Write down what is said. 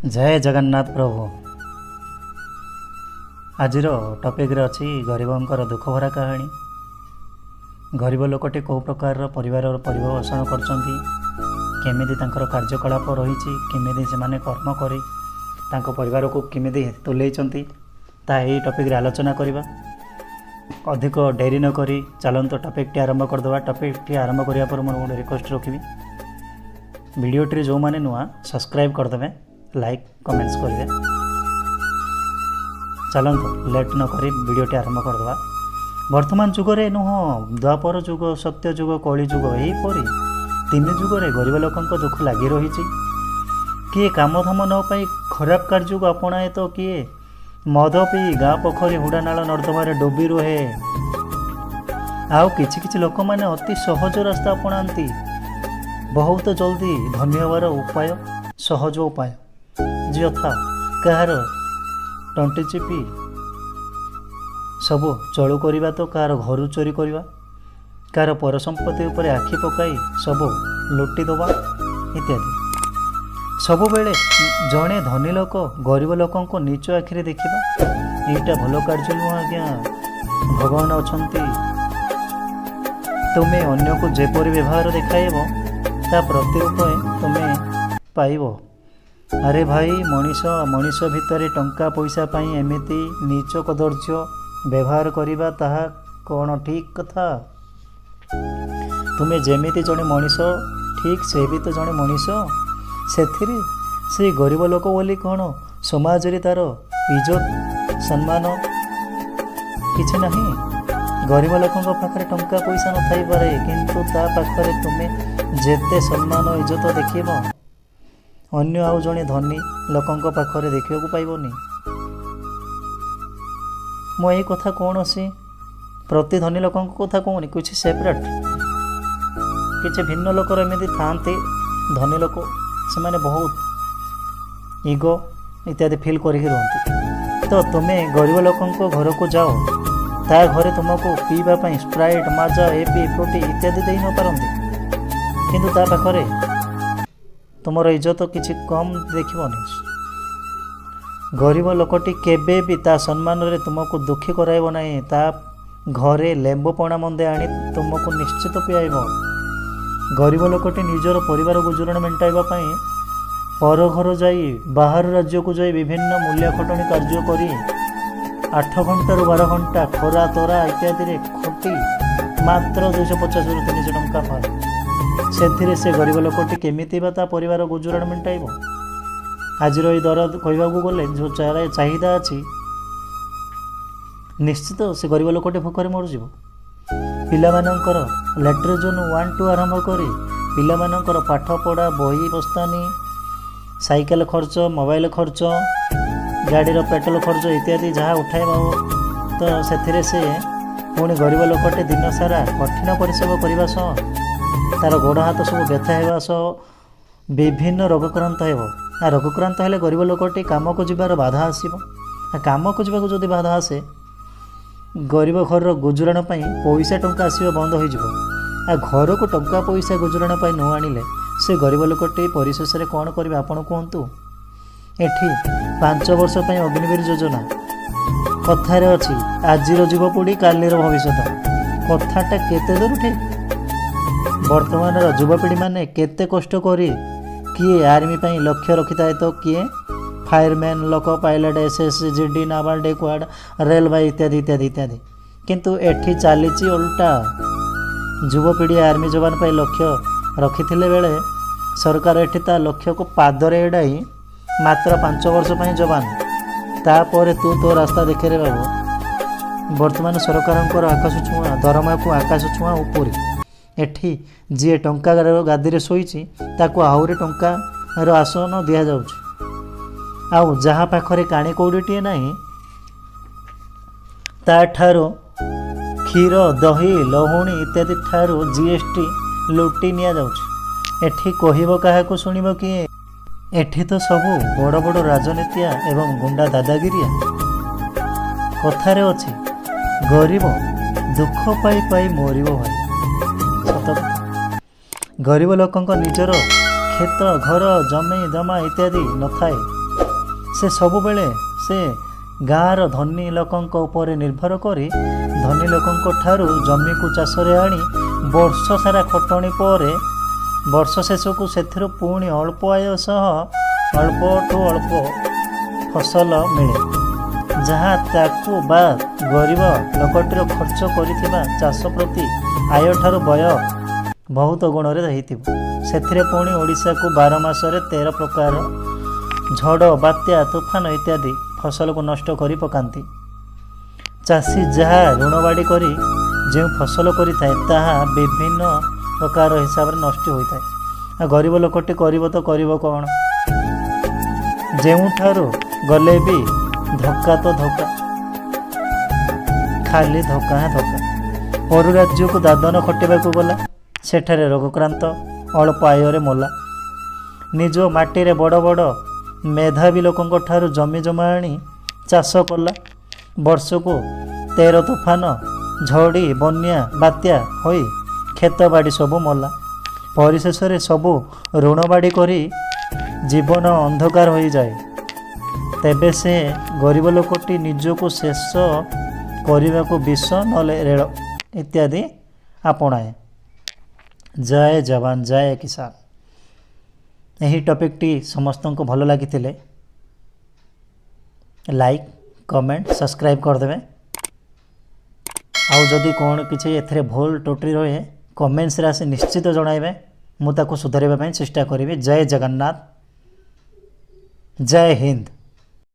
जय जगन्नाथ प्रभु। आजिर टॉपिक रे अछि गरीबंकर दुख भरा कहानी। गरीब लोकटी कौ प्रकार परिवार परिवेषण करछंती, केमिति तांकर कार्यकलाप रही, केमिति से कर्म करी तांको परिवार को केमिति तुलेइछंती, ता एही टॉपिक रे आलोचना करिबा। अधिक डेरी न करी चलंतो टॉपिक टी आरंभ करदवा। टॉपिक टी आरंभ करिया पर मोर गोटे रिक्वेस्ट रखिबी, वीडियो टी जो माने नुआ सब्सक्राइब करदेवे, लाइक कमेंट्स करेंगे। चलते लेट न करी वीडियोटी आरंभ करदवा। वर्तमान जुगरे नुह द्वापर जुग, सत्य जुग, कली जुग, यहीपरी तीन जुगरे गरीब लोकों दुख लगी रही। किए काम धाम न पाई खराब कार्य को अपनाए, तो किए मद पी गाँ पोखरी हुड़ानाल नर्दमा डुबी रुहे। आउ किछि लोक मैंने अति सहज रास्ता अपनाती, बहुत जल्दी धनी हबार उपाय, सहज उपाय यथा कहार टंटी चिपी सबू चलू करवा, तो कहार घर चोरी करवा, कहार पर संपत्ति उपर आखि पकाई सबू लुटी दबा इत्यादि। सबु बेले जड़े धनी लोक गरीब लोक नीच आखिरे देखा, यहीटा भल कार्य नुह आज्ञा। भगवान अछंती, तुमे अन्य को जेपरी व्यवहार देखाइब ता प्रतिरूप तुमे पाइब। अरे भाई, मनीष भितर टंका पैसा पाई एमिति नीच कदर्य व्यवहार करिबा ताहा कौन ठीक कथा? तुमे जेमिति जड़े मनीष, ठीक से भी तो जड़े मनीष। सेथिरे से गरीब लोक बोली कौन समाज रे तार इज्जत सम्मान किछि नहीं। गरीब लोकों पाखरे टंका पैसा न थाई पारे, किंतु ता पाखरे तुमे जेते सम्मान इज्जत देखिबो, अन्य आउ जड़े धनी लोकों पाखरे देखा पाइबनी। मो ये कथा कौन सी प्रति धनी लोकों कथा कहूनी, कुछ सेपरेट किसी भिन्न लोकर एमती था। धनी लोक से माने बहुत ईगो इत्यादि फिल करके रुहती, तो तुम्हें गरीब लोकों घर को जाओ, ता घरे तुमको पीवाई स्प्राइट, माजा, एपी, फ्रूटी इत्यादि दे न पारती, किंतु ता पाखरे तुमर इज्जत किसी कम देखनी। गरीब लोकटी केबे भी ता सम्मान रे तुमको दुखी कराइब नहीं, ता घरे लेंबू पणा मंदे आनी तुमको निश्चित पियाइब। गरीब लोकटी निजर परिवार गुजरण मेंटाइबा पई पर घर जाई, बाहर राज्य को जाई विभिन्न मूल्य खटणी कार्य करी 8 घंटा रु 12 घंटा खरा तरा इत्यादि रे खटी मात्र 250 रु 300 टंका पाए। से से गरीब लोकटी केमिति बा ता परिवार गुजरण मेंटाइब? आजिर ये दर कहवाक गले जो चाहिदा अच्छी, निश्चित से गरीब लोकटी भोकरे मरजिब। पिलामानंकर लैट्रिजन 1 2 आरंभ करी पिलामानंकर पाठ पढ़ा, बही बस्तानी, साइकेल खर्च, मोबाइल खर्च, गाड़ीर पेट्रोल खर्च इत्यादि जहाँ उठाइब, तो से पुणी गरीब लोकटी दिन सारा कठिन परिश्रम करने सह तार गोड़ हाथ सब व्यथा होगा सह विभिन्न रोगक्रांत हो। रोगक्रांत हेले गरीब लोकटी काम को जीवार बाधा आसब। काम को जीवाक जदि बाधा आसे, गरीब घर गुजराण पैसा टंका आसवा बंद हो। घर को टंका पैसा गुजराण न आनिले से गरीब लोकटी परिशेष में कौन करेंगे आपण कहतु? एठी 5 वर्ष अग्निवीर योजना कथार अच्छी, आजिर युवपीढ़ी कालीर भविष्य कथाटा केते दूर ठीक? वर्तमान युवपीढ़ी माने केते कष्ट करी, किए आर्मी पाई लक्ष्य रखी थाए, तो किए फायरमैन, लोक पायलट, SSGD, नाबाल, डेक्वाड, रेलवे इत्यादि इत्यादि इत्यादि। किंतु एठी चली उल्टा, युवपीढ़ी आर्मी जवान पाई लक्ष्य रखी बेले सरकार एठी ता लक्ष्य को पादरे एड़ाई मात्र 5 वर्ष पाई जवान, तापर तू तो रास्ता देखे रे बाबू। वर्तमान सरकार आकाश छुआ दरमा को आकाश छुआ उपरी। एठी जी टंका गादी शोची ताकू आहरी टंकार आसन दि जाउछ। आउ जहाँ पाखरे काणी कौड़ीटे नहीं, ताठारो क्षीर, दही, लहुणी इत्यादि ठारो GST लुटी निया जाउछ। एठी कहिबो काहाकू सुनिबो किए? एठी तो सबू बड़ बड़ राजनीतिया एवं गुंडा दादागिरिया। कथारे अछि, गरीब दुख पाई पाई मरिबो भाई। सत कथा। गरीब लोकों निजर खेत, घर, जमी जमा इत्यादि न थाए, से सबुबेले से गाँर धनी लोकंक उपरे निर्भर करी धनी लोकंक ठारू जमी को चाषरे आनी वर्ष सारा खटणी पर वर्ष शेष को से पुणी अल्प आय सह अल्पठू अल्प फसल मिले जहाँ ताकू बा गरीब लोकटीर खर्च करिथिबा चाष प्रति आय ठारू व्यय बहुत गुण से पुणी ओडिशा को 12 मासरे 13 प्रकार झड़ बात्या तूफान इत्यादि फसल को नष्ट करी पकांती। चाषी जहाँ ऋणबाड़ी करी जो फसल करिथाए ताहा विभिन्न प्रकार हिसाब से नष्ट होता है। गरीब लोकटी करिब तो करिब कौन जेउठारु गले भी धक्का तो धक्का खाली धक्का हाँ धक्का। पर राज्य को दादन खटिबा को गला सेठारे रोगक्रांत अल्प आय मोला निज माटी रे बड़ बड़ मेधावी लोकंक ठारू जमी जमा आनी चाष कला वर्ष को 13 तूफान झड़ी बन्या बात्या होई खेत बाड़ी सबू मला परिशेष रे सबू ऋणबाड़ी करी जीवन अंधकार हो जाए। तेबे से गरीब लोकटी निजको शेष करने को विष नले रेल इत्यादि आपणाए। जय जवान जय किसान। यही टॉपिकटी समस्त को भल लगी लाइक कमेंट सब्सक्राइब करदे। आउ जदि कौन किसी एथरे भूल त्रुटि रहे कमेंट्स रे आसी निश्चित जणाइबे मु ताको सुधारिबा पई चेष्टा करिबे। जय जगन्नाथ जय हिंद।